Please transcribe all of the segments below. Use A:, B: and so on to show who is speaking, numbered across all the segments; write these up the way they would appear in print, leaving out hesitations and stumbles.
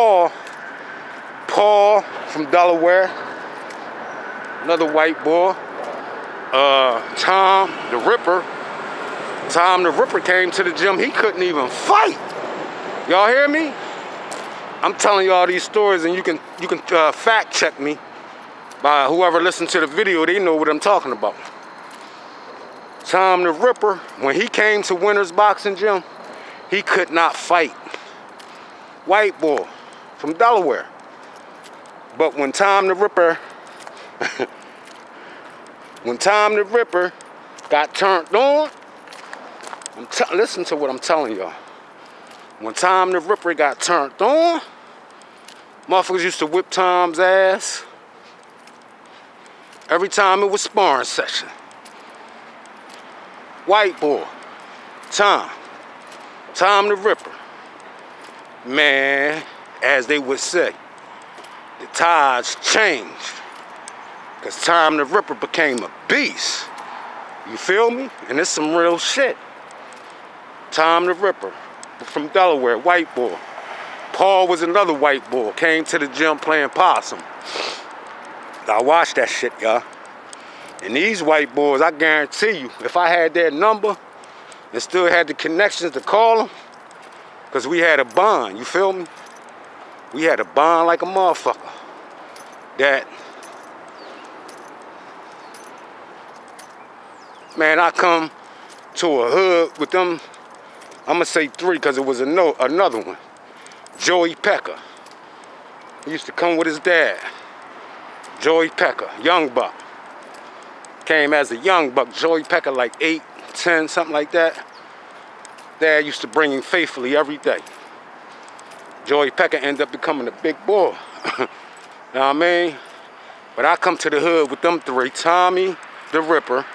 A: Paul from Delaware, another white boy. Tom the Ripper. Tom the Ripper came to the gym. He couldn't even fight. Y'all hear me? I'm telling y'all these stories, and you can fact check me by whoever listened to the video. They know what I'm talking about. Tom the Ripper, when he came to Winners Boxing Gym, he could not fight. White boy from Delaware. But when Tom the Ripper got turned on, listen to what I'm telling y'all. When Tom the Ripper got turned on, motherfuckers used to whip Tom's ass every time it was sparring session. White boy, Tom the Ripper. Man, as they would say, the tides changed. Because Tom the Ripper became a beast. You feel me? And it's some real shit. Tom the Ripper from Delaware, white boy. Paul was another white boy, came to the gym playing possum. I watched that shit, y'all. And these white boys, I guarantee you, if I had their number and still had the connections to call them, because we had a bond, you feel me? We had a bond like a motherfucker. That, man, I come to a hood with them, I'm gonna say three because it was another one. Joey Pecker. He used to come with his dad. Joey Pecker, young buck. Came as a young buck. Joey Pecker like 8, 10, something like that. Dad used to bring him faithfully every day. Joey Pecker ended up becoming a big boy. You know what I mean? But I come to the hood with them three. Tommy the Ripper,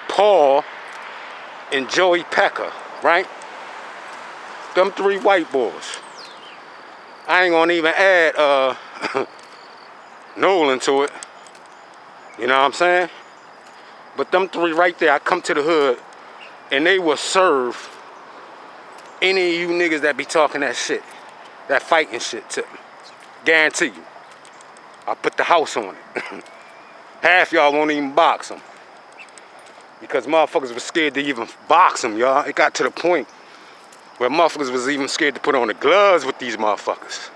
A: Paul, and Joey Pecker, right? Them three white boys. I ain't gonna even add Nolan to it. You know what I'm saying? But them three right there, I come to the hood and they will serve any of you niggas that be talking that shit, that fighting shit to me. Guarantee you. I put the house on it. Half y'all won't even box them. Because motherfuckers was scared to even box them, y'all. It got to the point where motherfuckers was even scared to put on the gloves with these motherfuckers.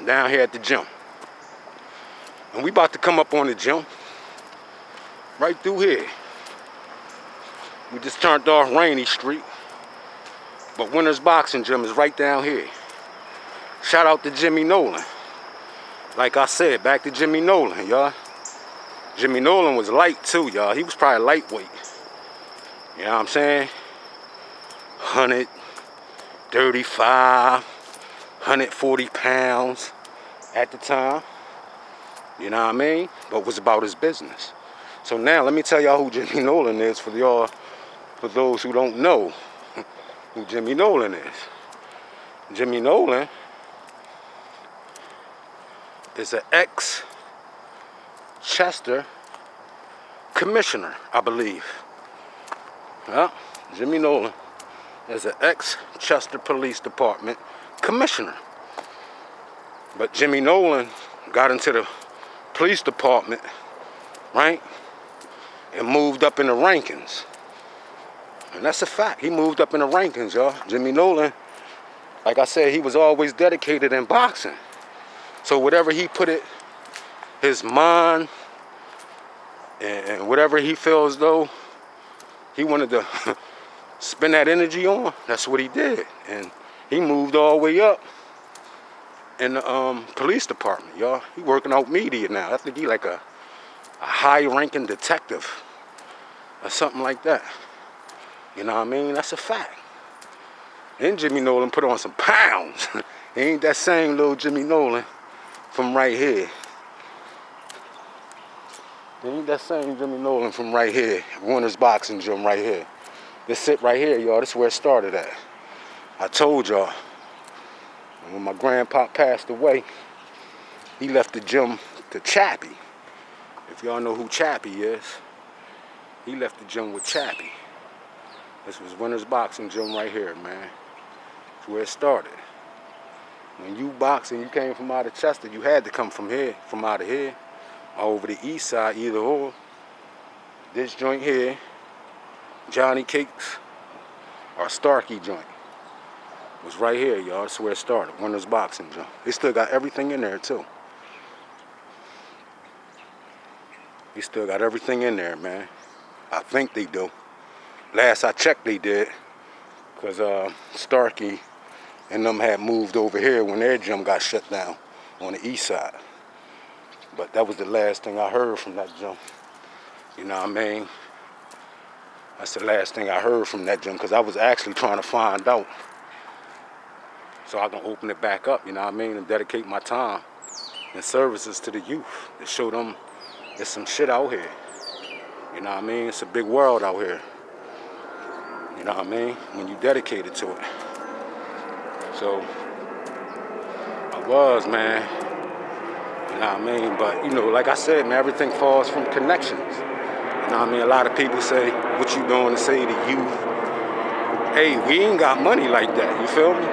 A: Down here at the gym. And we about to come up on the gym. Right through here. We just turned off Rainy Street. But Winners Boxing Gym is right down here. Shout out to Jimmy Nolan. Like I said, back to Jimmy Nolan, y'all. Jimmy Nolan was light too, y'all. He was probably lightweight. You know what I'm saying? 135, 140 pounds at the time. You know what I mean? But was about his business. So now let me tell y'all who Jimmy Nolan is for y'all, for those who don't know who Jimmy Nolan is. Jimmy Nolan is an ex-Chester commissioner, I believe. Yeah, Jimmy Nolan is an ex-Chester Police Department commissioner. But Jimmy Nolan got into the police department, right? And moved up in the rankings. And that's a fact. He moved up in the rankings, y'all. Jimmy Nolan, like I said, he was always dedicated in boxing. So whatever he put his mind and whatever he feels though he wanted to spend that energy on, that's what he did. And he moved all the way up in the police department, y'all. He working out media now. I think he like a high-ranking detective or something like that. You know what I mean? That's a fact. And Jimmy Nolan put on some pounds. He ain't that same little Jimmy Nolan from right here. He ain't that same Jimmy Nolan from right here. Winners Boxing Gym right here. This sit right here, y'all. This is where it started at. I told y'all. When my grandpa passed away, he left the gym to Chappie. If y'all know who Chappie is, he left the gym with Chappie. This was Winners Boxing Gym right here, man. That's where it started. When you boxing, you came from out of Chester, you had to come from here, from out of here, or over the east side, either or. This joint here, Johnny Cakes, or Starkey joint, was right here, y'all. That's where it started, Winners Boxing joint. They still got everything in there, too. They still got everything in there, man. I think they do. Last I checked, they did. Because Starkey and them had moved over here when their gym got shut down on the east side. But that was the last thing I heard from that gym. You know what I mean? That's the last thing I heard from that gym, because I was actually trying to find out so I can open it back up, you know what I mean, and dedicate my time and services to the youth to show them there's some shit out here. You know what I mean? It's a big world out here. You know what I mean? When you dedicated to it. So I was, man. You know what I mean? But, you know, like I said, man, everything falls from connections. You know what I mean? A lot of people say, what you doing to say to youth? Hey, we ain't got money like that. You feel me?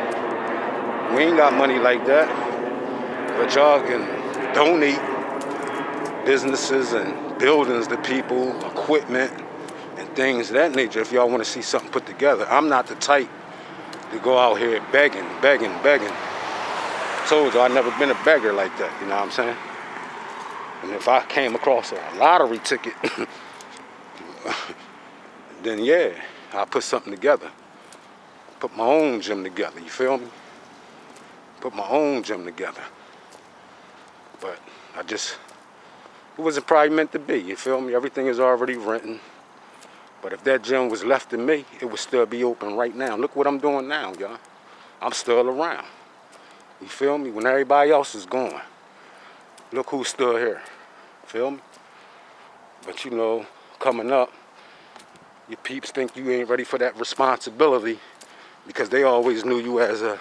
A: We ain't got money like that. But y'all can donate businesses and buildings to people, equipment, and things of that nature if y'all want to see something put together. I'm not the type to go out here begging. Told you I've never been a beggar like that, you know what I'm saying? And if I came across a lottery ticket, then yeah, I'll put something together. Put my own gym together, you feel me? Put my own gym together. But it wasn't probably meant to be, you feel me? Everything is already renting. But if that gym was left to me, it would still be open right now. Look what I'm doing now, y'all. I'm still around. You feel me? When everybody else is gone, look who's still here. Feel me? But you know, coming up, your peeps think you ain't ready for that responsibility because they always knew you as a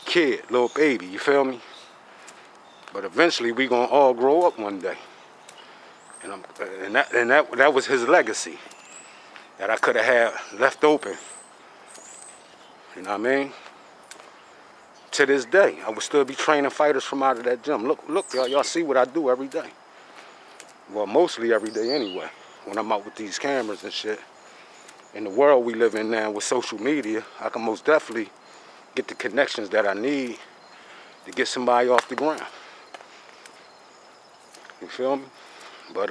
A: kid, little baby, you feel me? But eventually we gonna all grow up one day. And that was his legacy that I could have had left open. You know what I mean? To this day, I would still be training fighters from out of that gym. Look, y'all see what I do every day. Well, mostly every day anyway, when I'm out with these cameras and shit. In the world we live in now with social media, I can most definitely get the connections that I need to get somebody off the ground. You feel me? But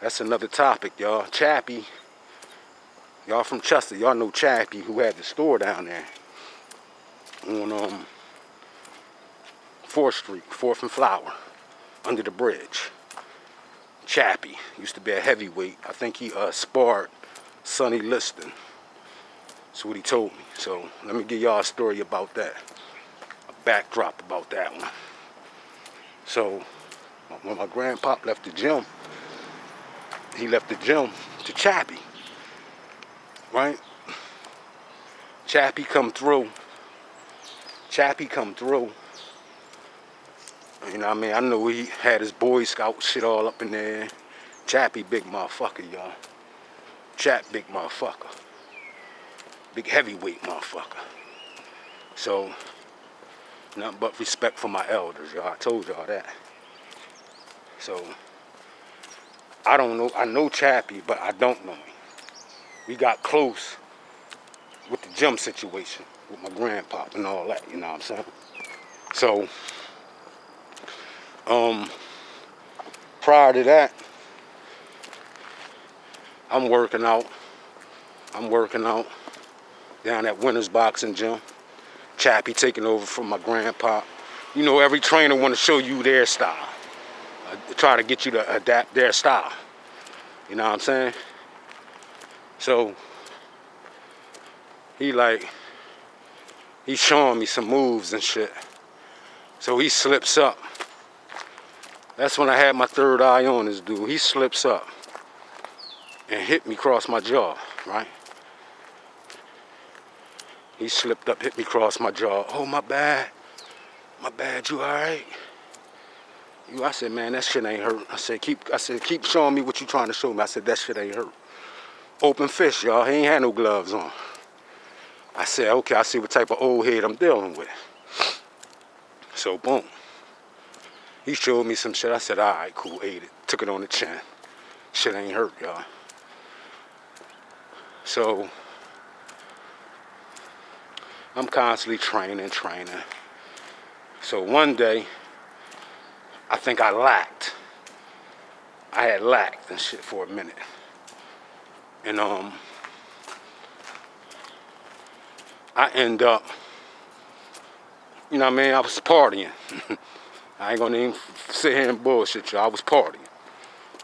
A: that's another topic, y'all. Chappie, y'all from Chester, y'all know Chappie, who had the store down there on 4th Street, 4th and Flower, under the bridge. Chappie used to be a heavyweight. I think he sparred Sonny Liston. That's what he told me. So let me give y'all a story about that, a backdrop about that one. So when my grandpop left the gym, he left the gym to Chappie, right? Chappie come through. You know what I mean? I know he had his Boy Scout shit all up in there. Chappie big motherfucker, y'all. Chap big motherfucker. Big heavyweight motherfucker. So, nothing but respect for my elders, y'all. I told y'all that. So, I don't know. I know Chappie, but I don't know him. We got close with the gym situation, with my grandpa and all that, you know what I'm saying? So, prior to that, I'm working out down at Winners Boxing Gym. Chappie taking over from my grandpa. You know, every trainer want to show you their style. Try to get you to adapt their style. You know what I'm saying? So, he's showing me some moves and shit. So he slips up. That's when I had my third eye on this dude. He slips up and hit me across my jaw, right? He slipped up, hit me across my jaw. Oh, my bad, you all right? I said, man, that shit ain't hurt. I said, keep showing me what you trying to show me. I said, that shit ain't hurt. Open fist, y'all. He ain't had no gloves on. I said, okay, I see what type of old head I'm dealing with. So boom. He showed me some shit. I said, all right, cool, ate it. Took it on the chin. Shit ain't hurt, y'all. So I'm constantly training. So one day, I think I lacked. I had lacked and shit for a minute. And I end up, you know what I mean, I was partying. I ain't gonna even sit here and bullshit you. I was partying.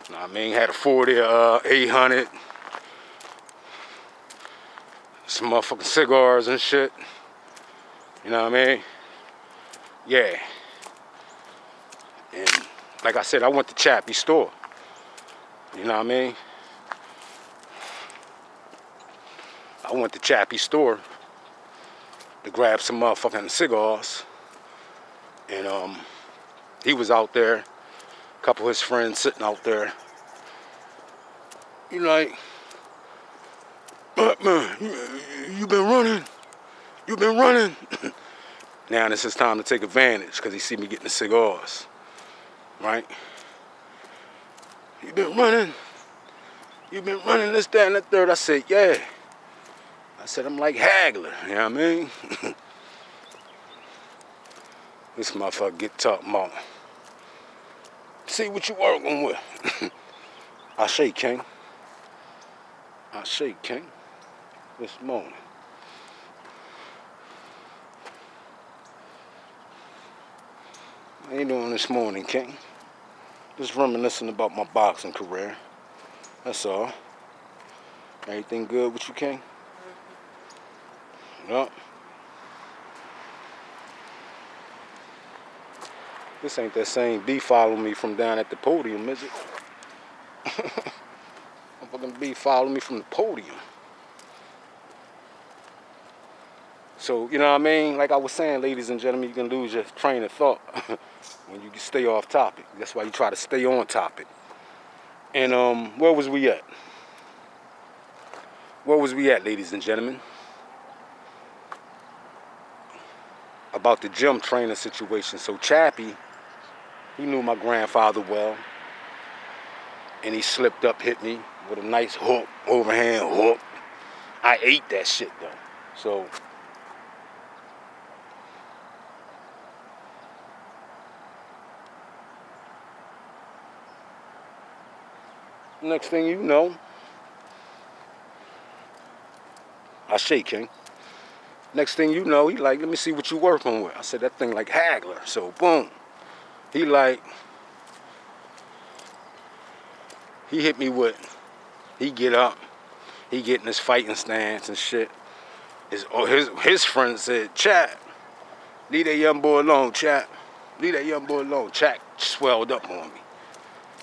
A: You know what I mean? Had a 40, 800, some motherfucking cigars and shit. You know what I mean? Yeah. And like I said, I went to Chappie store. You know what I mean? I went to Chappie store to grab some motherfucking cigars. And he was out there, a couple of his friends sitting out there. He like, man, you been running? You been running? Now this is time to take advantage because he see me getting the cigars, right? You been running? You been running this, that, and the third? I said, yeah. I said, I'm like Hagler, you know what I mean? This motherfucker get talking about, see what you working with. I say, King. I say, King. This morning. How you doing this morning, King? Just reminiscing about my boxing career. That's all. Everything good with you, King? Yup. This ain't that same B following me from down at the podium, is it? Motherfucking B following me from the podium. So, you know what I mean? Like I was saying, ladies and gentlemen, you can lose your train of thought when you stay off topic. That's why you try to stay on topic. And where was we at? Where was we at, ladies and gentlemen? About the gym trainer situation. So Chappie, he knew my grandfather well. And he slipped up, hit me with a nice hook, overhand hook. I ate that shit though. So next thing you know, I shake him. Next thing you know, he like, let me see what you working with. I said, that thing like Hagler. So boom. He like, he hit me with, he get up, he get in his fighting stance and shit. His friend said, Chat, leave that young boy alone, Chat. Leave that young boy alone. Chat swelled up on me,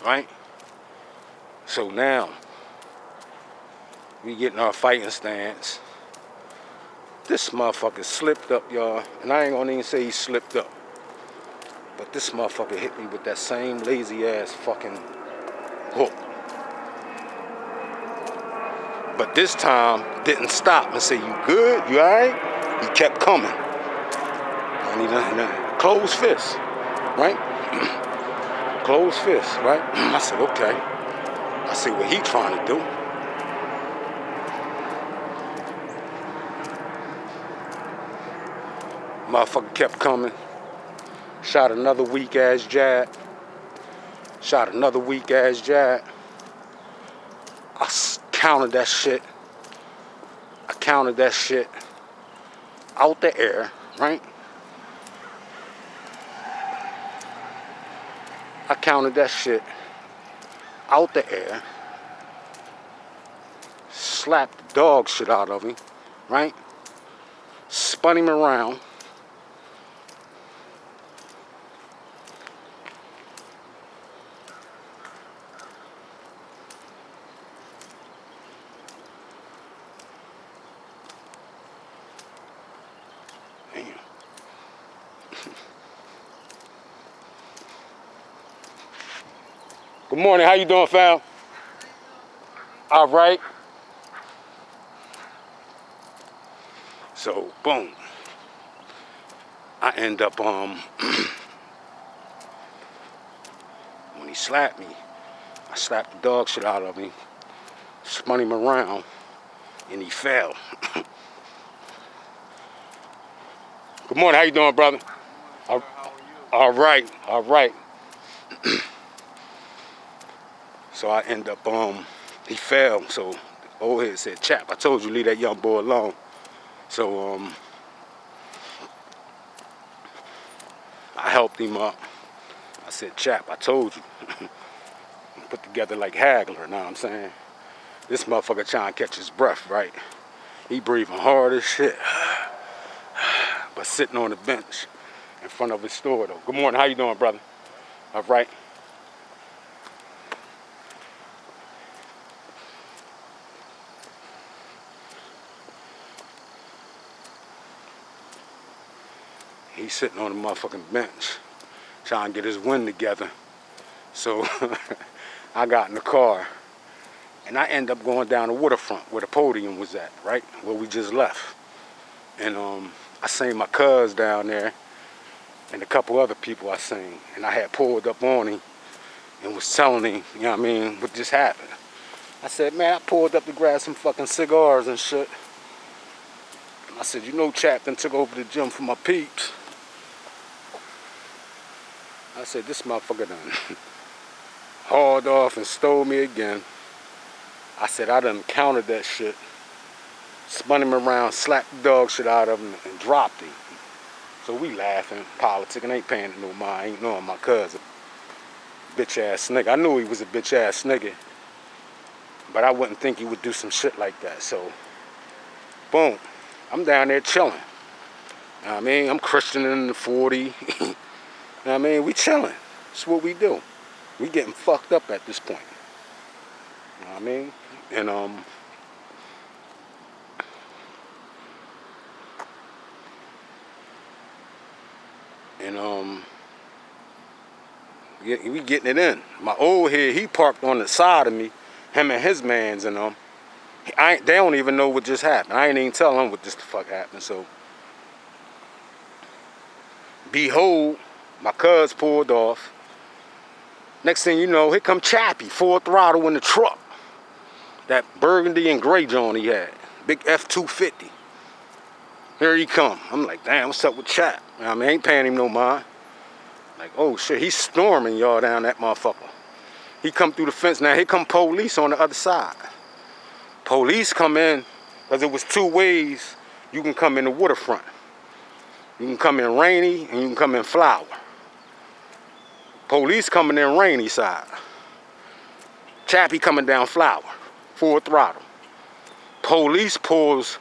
A: right? So now, we get in our fighting stance. This motherfucker slipped up, y'all. And I ain't gonna even say he slipped up. But this motherfucker hit me with that same lazy ass fucking hook. But this time, didn't stop and say, you good? You alright? He kept coming. And he done closed fist, right? Closed fist, right? I said, okay. I see what he trying to do. Motherfucker kept coming. Shot another weak ass jab. Shot another weak ass jab. I countered that shit. I countered that shit out the air, right? I countered that shit out the air. Slapped the dog shit out of him, right? Spun him around. Damn. Good morning, how you doing, fam? All right. So, boom. I end up, when he slapped me, I slapped the dog shit out of him, spun him around, and he fell. Good morning, how you doing, brother?
B: How are you?
A: All right, all right. So I end up, he fell, so the old head said, Chap, I told you leave that young boy alone. So, I helped him up. I said, Chap, I told you. Put together like Hagler, know what I'm saying? This motherfucker trying to catch his breath, right? He breathing hard as shit. But sitting on the bench in front of his store, though. Good morning, how you doing, brother? All right. He's sitting on the motherfucking bench trying to get his wind together. So I got in the car and I end up going down the waterfront where the podium was at, right? Where we just left. And I seen my cuz down there and a couple other people I seen. And I had pulled up on him and was telling him, you know what I mean, what just happened. I said, man, I pulled up to grab some fucking cigars and shit. I said, you know, Chap done took over the gym for my peeps. I said, this motherfucker done hauled off and stole me again. I said, I done countered that shit. Spun him around, slapped the dog shit out of him, and dropped him. So we laughing, politicking, ain't paying it no mind, ain't knowing my cousin. Bitch ass nigga. I knew he was a bitch ass nigga, but I wouldn't think he would do some shit like that. So, boom, I'm down there chilling. You know what I mean? I'm Christian in the 40. You know what I mean? We chilling. That's what we do. We getting fucked up at this point. You know what I mean? And we getting it in. My old head, he parked on the side of me, him and his mans, and they don't even know what just happened. I ain't even tell them what just the fuck happened. So, behold, my cuz pulled off. Next thing you know, here come Chappie, full throttle in the truck. That burgundy and gray John he had, big F-250. Here he come. I'm like, damn, what's up with Chap? You know what I mean, ain't paying him no mind. Like, oh shit, he's storming y'all down that motherfucker. He come through the fence. Now here come police on the other side. Police come in, because it was two ways you can come in the waterfront. You can come in Rainy and you can come in Flower. Police coming in Rainy side. Chappie coming down Flower, full throttle. Police pulls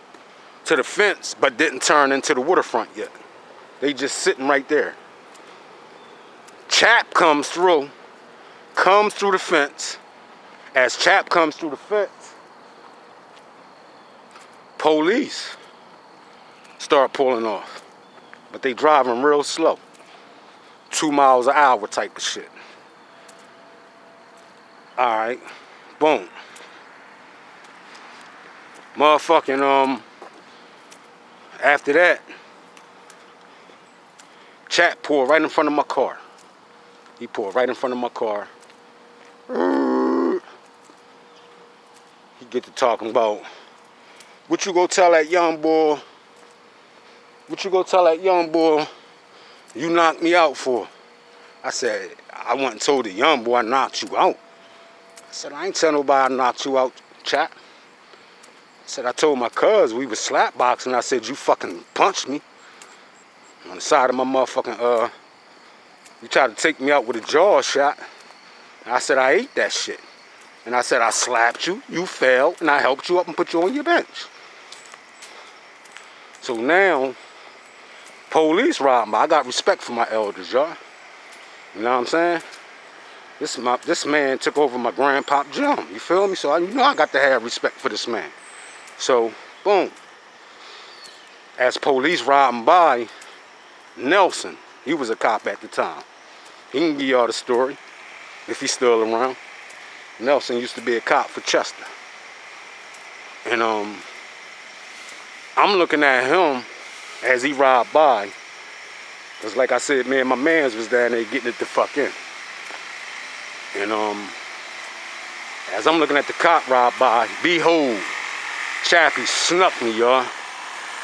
A: to the fence but didn't turn into the waterfront yet. They just sitting right there. Chap comes through the fence. As Chap comes through the fence, police start pulling off. But they driving real slow. 2 miles an hour type of shit. Alright, boom. Motherfucking, after that, Chap pulled right in front of my car. He pulled right in front of my car. He get to talking about, what you go tell that young boy? What you go tell that young boy you knocked me out for? I said, I went and told the young boy I knocked you out. I said, I ain't tell nobody I knocked you out, Chap. I said, I told my cuz we was slap boxing. I said, you fucking punched me on the side of my motherfucking, you tried to take me out with a jaw shot. And I said, I ate that shit. And I said, I slapped you, you fell, and I helped you up and put you on your bench. So now, police robbed me. I got respect for my elders, y'all. You know what I'm saying? This man took over my grandpop gym. You feel me? So I got to have respect for this man. So, boom. As police riding by, Nelson, he was a cop at the time. He can give y'all the story if he's still around. Nelson used to be a cop for Chester. And I'm looking at him as he ride by, Cause like I said, me and my mans was down there getting it the fuck in. And as I'm looking at the cop ride by, behold, Chappie snuck me, y'all.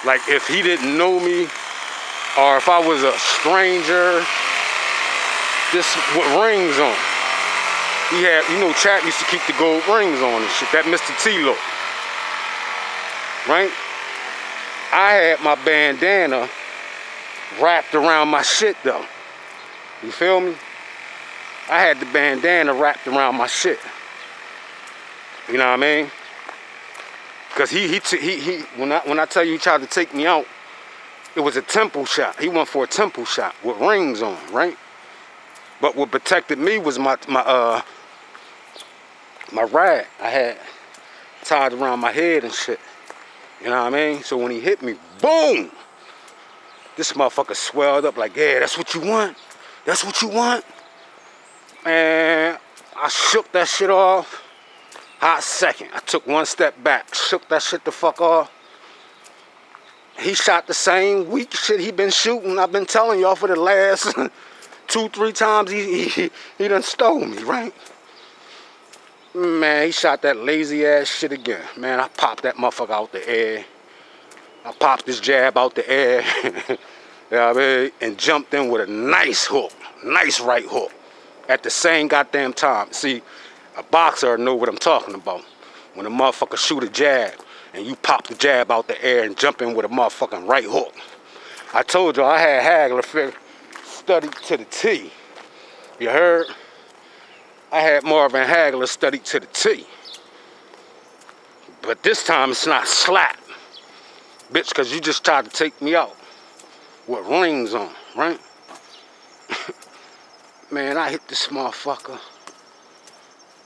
A: Like if he didn't know me, or if I was a stranger, this with rings on. He had, you know, Chap used to keep the gold rings on and shit. That Mr. T look, right? I had my bandana wrapped around my shit though. You feel me? I had the bandana wrapped around my shit. You know what I mean? Cause he when I tell you he tried to take me out, it was a temple shot. He went for a temple shot with rings on, right? But what protected me was my rag I had tied around my head and shit. You know what I mean? So when he hit me, boom! This motherfucker swelled up like, yeah, that's what you want? That's what you want? And I shook that shit off. Hot second. I took one step back, shook that shit the fuck off. He shot the same weak shit he been shooting. I've been telling y'all for the last 2-3 times he done stole me, right? Man, he shot that lazy ass shit again. Man, I popped that motherfucker out the air. I popped this jab out the air. You know what I mean? And jumped in with a nice hook. Nice right hook. At the same goddamn time. See, a boxer know what I'm talking about. When a motherfucker shoot a jab and you pop the jab out the air and jump in with a motherfucking right hook. I told you I had Hagler studied to the T. You heard? I had Marvin Hagler studied to the T. But this time it's not slap. Bitch, cause you just tried to take me out with rings on, right? Man, I hit this motherfucker.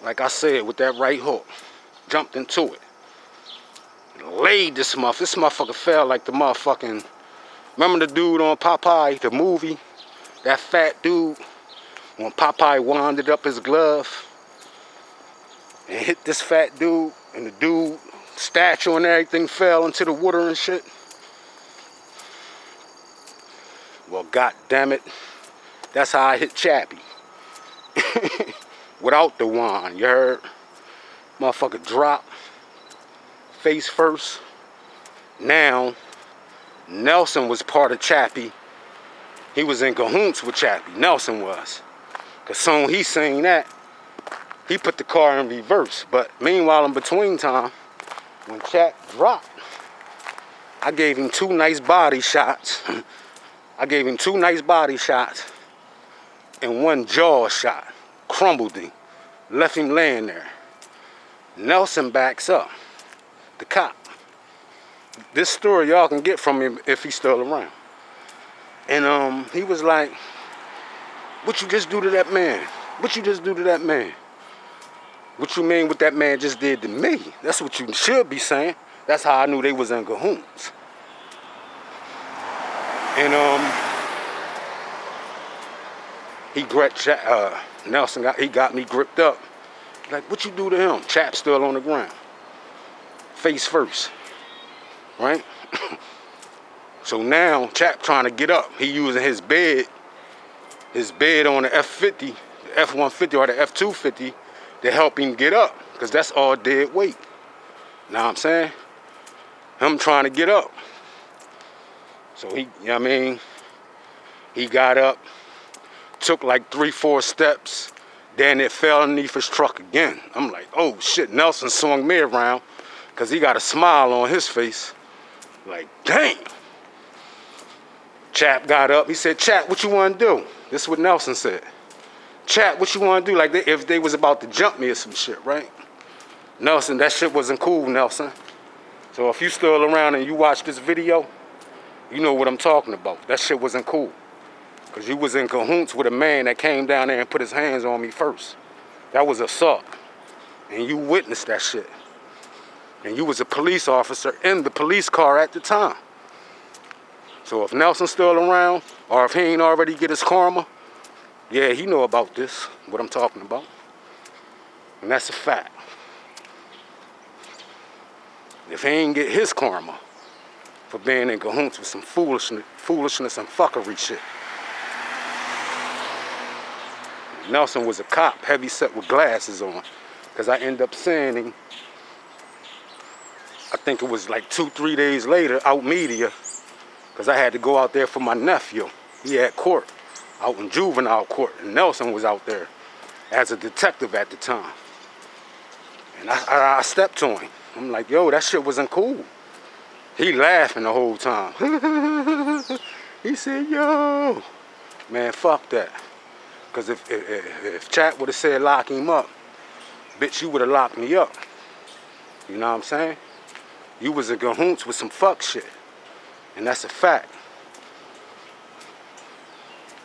A: Like I said, with that right hook. Jumped into it. Laid this motherfucker. This motherfucker fell like the motherfucking... Remember the dude on Popeye, the movie? That fat dude? When Popeye winded up his glove and hit this fat dude, and the dude, statue and everything fell into the water and shit. Well, god damn it. That's how I hit Chappie. Without the wand, you heard? Motherfucker drop. Face first. Now, Nelson was part of Chappie. He was in cahoots with Chappie. Nelson was. Cause soon he seen that, he put the car in reverse. But meanwhile, in between time, when Chap dropped, I gave him 2 nice body shots. I gave him 2 nice body shots and 1 jaw shot. Crumbled him. Left him laying there. Nelson backs up. The cop. This story y'all can get from him if he's still around. And he was like, what you just do to that man? What you just do to that man? What you mean what that man just did to me? That's what you should be saying. That's how I knew they was in cahoots. And Nelson got me gripped up. Like, what you do to him? Chap still on the ground. Face first. Right? So now Chap trying to get up. He using his bed on the F-50, the F-150 or the F-250 to help him get up. Because that's all dead weight. Know what I'm saying? Him trying to get up. So he, you know what I mean? He got up, took like 3-4 steps, then it fell underneath his truck again. I'm like, oh shit, Nelson swung me around because he got a smile on his face. Like, dang. Chap got up. He said, Chap, what you want to do? This is what Nelson said. Chap, what you want to do? Like if they was about to jump me or some shit, right? Nelson, that shit wasn't cool, Nelson. So if you still around and you watch this video, you know what I'm talking about. That shit wasn't cool. Because you was in cahoots with a man that came down there and put his hands on me first. That was assault. And you witnessed that shit. And you was a police officer in the police car at the time. So if Nelson's still around, or if he ain't already get his karma, yeah, he know about this, what I'm talking about. And that's a fact. If he ain't get his karma for being in cahoots with some foolishness and fuckery shit, Nelson was a cop, heavy set with glasses on. Because I ended up seeing him, I think it was like 2-3 days later, out media. Because I had to go out there for my nephew. He had court, out in juvenile court. And Nelson was out there as a detective at the time. And I stepped to him. I'm like, yo, that shit wasn't cool. He laughing the whole time. He said, yo. Man, fuck that. Because if Chat would have said lock him up, bitch, you would have locked me up. You know what I'm saying? You was in cahoots with some fuck shit. And that's a fact.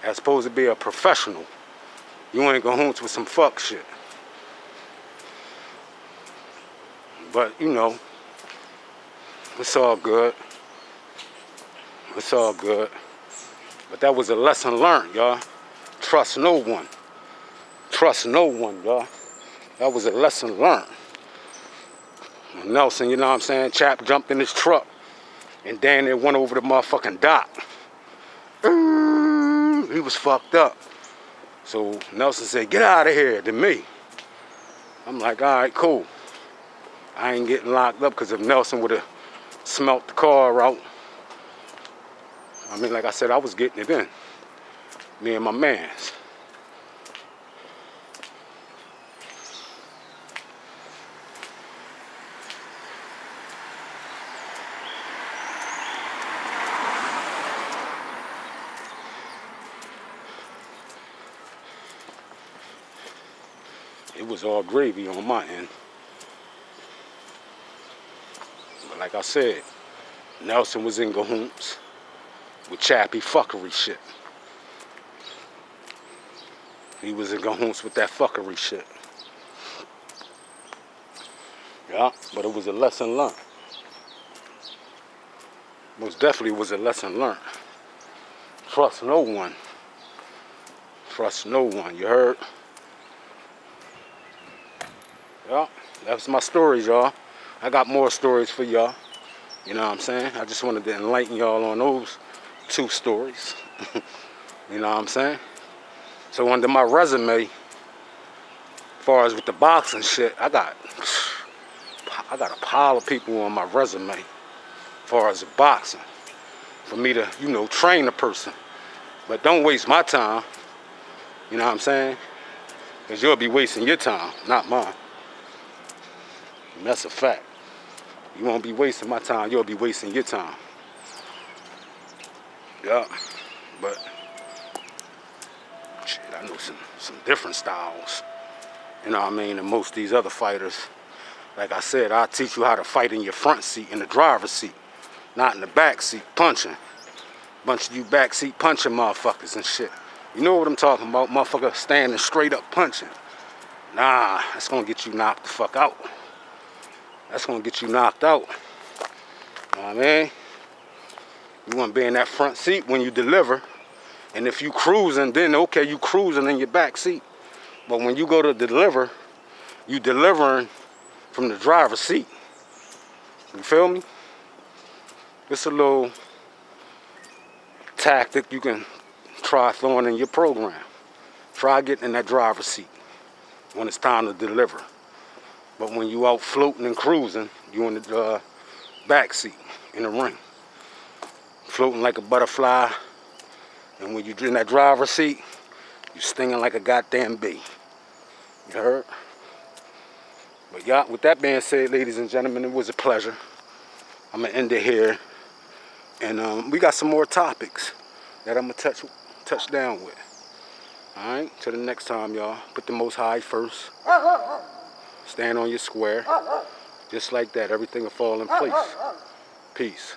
A: As supposed to be a professional, you ain't cahoots with some fuck shit. But, you know, it's all good. It's all good. But that was a lesson learned, y'all. Trust no one. Trust no one, y'all. That was a lesson learned. Nelson, you know what I'm saying? Chap jumped in his truck. And then it went over the motherfucking dock. He was fucked up. So Nelson said, get out of here, to me. I'm like, all right, cool. I ain't getting locked up, because if Nelson would have smelt the car out, I mean, like I said, I was getting it in. Me and my mans. It was all gravy on my end. But like I said, Nelson was in cahoots with Chappie fuckery shit. He was in cahoots with that fuckery shit. Yeah, but it was a lesson learned. Most definitely was a lesson learned. Trust no one. Trust no one, you heard? Yeah, that's my stories, y'all. I got more stories for y'all. You know what I'm saying? I just wanted to enlighten y'all on those 2 stories. You know what I'm saying? So under my resume, as far as with the boxing shit, I got a pile of people on my resume as far as the boxing. For me to, you know, train a person. But don't waste my time. You know what I'm saying? Because you'll be wasting your time, not mine. And that's a fact. You won't be wasting my time, you'll be wasting your time. Yeah, but shit, I know some different styles. You know what I mean, than most of these other fighters. Like I said, I'll teach you how to fight in your front seat, in the driver's seat. Not in the back seat, punching. Bunch of you back seat punching motherfuckers and shit. You know what I'm talking about, motherfucker standing straight up punching. Nah, that's gonna get you knocked the fuck out. That's gonna get you knocked out. You know what I mean? You wanna be in that front seat when you deliver. And if you cruising, then okay, you cruising in your back seat. But when you go to deliver, you delivering from the driver's seat. You feel me? It's a little tactic you can try throwing in your program. Try getting in that driver's seat when it's time to deliver. But when you out floating and cruising, you in the back seat in the ring. Floating like a butterfly. And when you in that driver's seat, you stinging like a goddamn bee. You heard? But yeah, with that being said, ladies and gentlemen, it was a pleasure. I'm gonna end it here. And we got some more topics that I'm gonna touch down with. All right, till the next time, y'all. Put the Most High first. Stand on your square. Just like that, everything will fall in place. Peace.